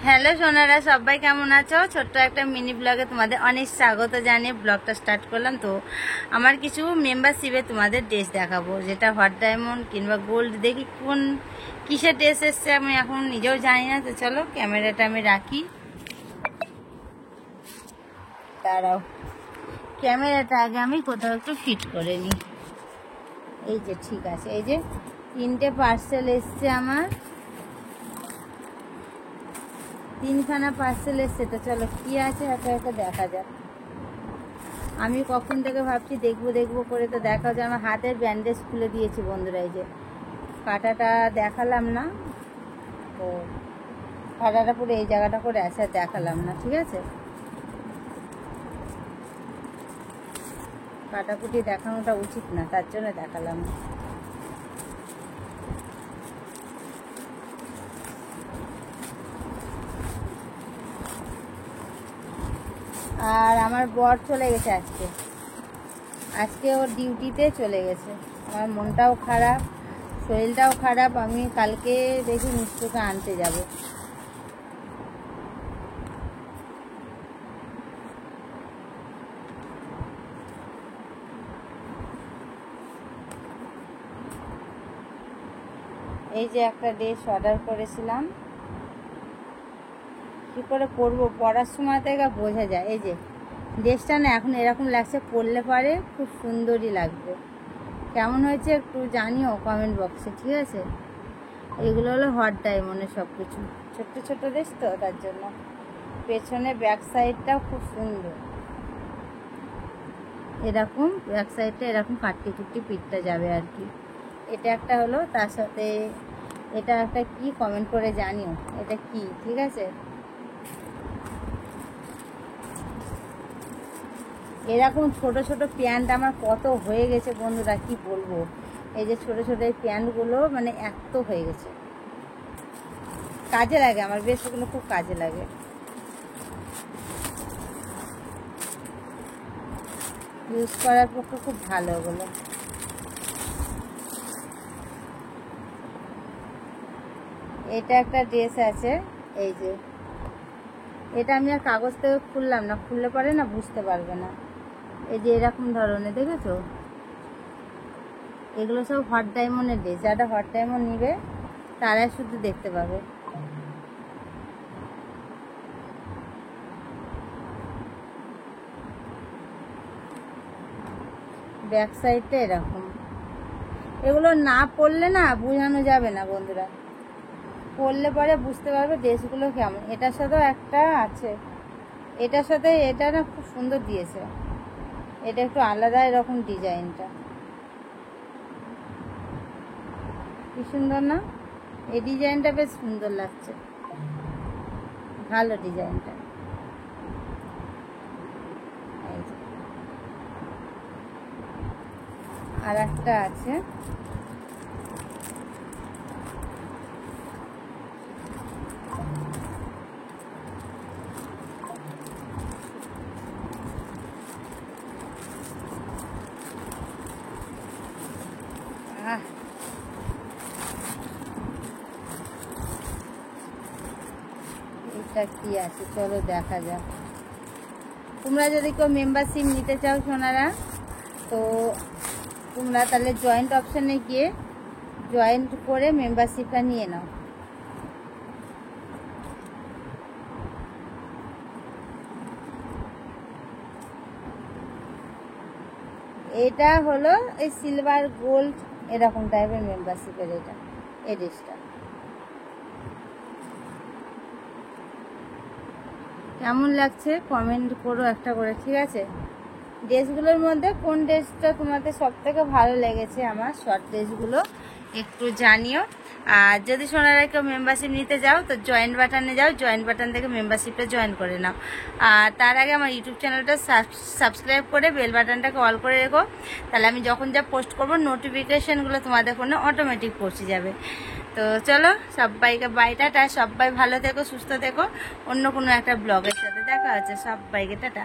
Hello Sonara, সবাই কেমন আছো? ছোট্ট একটা মিনি ব্লগে তোমাদের অনেক স্বাগত জানিয়ে ব্লগটা স্টার্ট করলাম। তো আমার কিছু মেম্বারশিপে তোমাদের ড্রেস দেখাবো, যেটা হট ডায়মন্ড কিংবা গোল্ড, দেখি কোন কিসের ড্রেস এসছে আমি এখন নিজেও জানি না। তো চলো ক্যামেরাটা আমি রাখি, দাঁড়াও, ক্যামেরাটা আগে আমি কোথাও একটু ফিট করে নিই। এই যে ঠিক আছে, এই যে 3টে পার্সেল এসছে আমার, 3খানা পার্সেল এসছে। তো চলো কি আছে একা একা দেখা যাক। আমি কখন থেকে ভাবছি দেখবো দেখবো করে, তো দেখা যায় আমার হাতের ব্যান্ডেজ খুলে দিয়েছি বন্ধুরা। এই যে কাঁটাটা দেখালাম না, তো কাঁটাটা পুরো এই জায়গাটা করে আছে, আর দেখালাম না, ঠিক আছে। কাটাকুটি দেখানোটা উচিত না, তার জন্য দেখালাম না। আর আমার বর চলে গেছে আজকে ওর ডিউটিতে চলে গেছে। আমার মনটাও খারাপ, শরীরটাও খারাপ। আমি কালকে দেখি মিষ্টুকে আনতে যাব। এই যে একটা ড্রেস অর্ডার করেছিলাম, কী করে পরবো, পরার সময় থেকে বোঝা যায়। এই যে ড্রেসটা না এখন এরকম লাগছে, পরলে পরে খুব সুন্দরই লাগবে। কেমন হয়েছে একটু জানিও কমেন্ট বক্সে, ঠিক আছে। এগুলো হলো হট ডায়মন্ডের সব কিছু, ছোট্ট ছোট্ট ড্রেস তো, তার জন্য। পেছনে ব্যাক সাইডটাও খুব সুন্দর, এরকম ব্যাক সাইডটা এরকম কাটটি কুট্টি পিঠটা যাবে আর কি। এটা একটা হলো, তার সাথে এটা একটা কি কমেন্ট করে জানিও এটা কি, ঠিক আছে। এরকম ছোট ছোট প্যান্ট আমার কত হয়ে গেছে বন্ধুরা, কি বলবো। এই যে ছোট ছোট এই প্যান্টগুলো মানে এত হয়ে গেছে, কাজে লাগে আমার, বেশ এগুলো খুব কাজে লাগে। ইউজ করার পক্ষে খুব ভালো ওগুলো। এটা একটা ড্রেস আছে, এই যে এটা আমি আর কাগজ থেকে খুললাম না, খুললে পরে না বুঝতে পারবে না। এই যে এরকম ধরনের, দেখেছো, এগুলো সব হট ডায়মন্ডের ড্রেস। যারা হট ডায়মন্ড নিবে তারাই শুধু দেখতে পাবে। ব্যাক সাইডটা এরকম, এগুলো না পরলে না বোঝানো যাবে না বন্ধুরা, পরলে পরে বুঝতে পারবে ড্রেসগুলো কেমন। এটার সাথেও একটা আছে, এটার সাথে এটা না খুব সুন্দর দিয়েছে, এটা একটু আলাদা এরকম ডিজাইনটা, কি সুন্দর না। এই ডিজাইনটা বেশ সুন্দর লাগছে, ভালো ডিজাইনটা। আর একটা আছে, এটা কি আছে চলো দেখা যাক। তোমরা যদি কেউ মেম্বারশিপ নিতে চাও সোনারা, তো তোমরা তাহলে জয়েন্ট অপশানে গিয়ে জয়েন্ট করে মেম্বারশিপটা নিয়ে নাও। এটা হলো এই সিলভার গোল্ড এরকম টাইপের মেম্বারশিপের, এটা এই ড্রেসটা কেমন লাগছে কমেন্ট করো একটা করে, ঠিক আছে। ড্রেসগুলোর মধ্যে কোন ড্রেসটা তোমাদের সব থেকে ভালো লেগেছে আমার শর্ট ড্রেসগুলো একটু জানিও। আর যদি সোনারা কেউ মেম্বারশিপ নিতে যাও তো জয়েন্ট বাটনে যাও, জয়েন্ট বাটন থেকে মেম্বারশিপটা জয়েন করে নাও। আর তার আগে আমার ইউটিউব চ্যানেলটা সাবস্ক্রাইব করে বেল বাটনটাকে অল করে রেখো, তাহলে আমি যখন যা পোস্ট করবো নোটিফিকেশানগুলো তোমাদের ফোনে অটোমেটিক পৌঁছে যাবে। তো চলো সবাইকে বাই, টাটা। সবাই ভালো থেকো, সুস্থ থেকো। অন্য কোনো একটা ব্লগের সাথে দেখা হচ্ছে, সবাইকে টাটা।